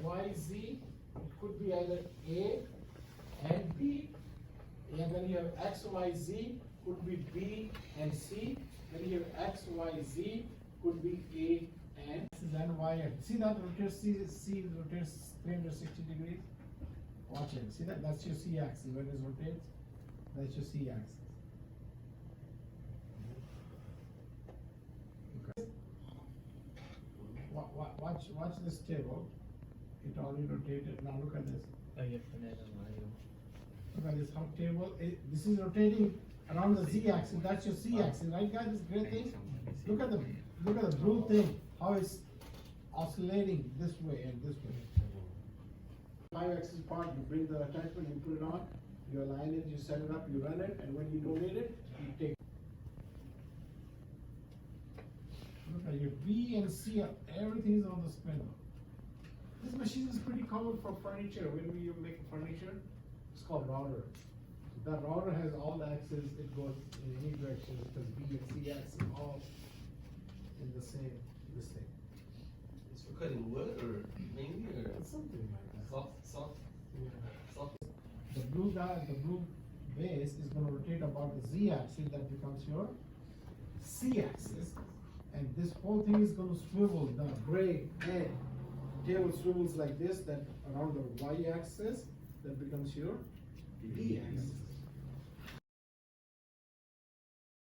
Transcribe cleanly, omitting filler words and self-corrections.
Y, Z, it could be either A and B. And then you have X, Y, Z, could be B and C. Then you have X, Y, Z, could be A and then Y. See that rotates, C rotates 360 degrees? Watch it. See that? That's your C axis. When it rotates, that's your C axis. Okay. Watch this table. It already rotated. Now look at this. Look at this. How table? This is rotating around the Z axis. That's your C axis, right, guys? This great thing. Look at the blue thing. How it's oscillating this way and this way. 5-axis part, you bring the attachment, you put it on, you align it, you set it up, you run it, and when you donate it, you take. Look at your B and C, everything is on the spindle. This machine is pretty common for furniture. When we make furniture, it's called router. That router has all the axes, it goes in any direction because B and C axis all in the same, this thing. It's for cutting wood or mainly or Something like that. soft? Yeah. Soft. The blue base is going to rotate about the Z axis, that becomes your C axis, and this whole thing is going to swivel. The gray head table swivels like this, that around the Y axis, that becomes your B axis.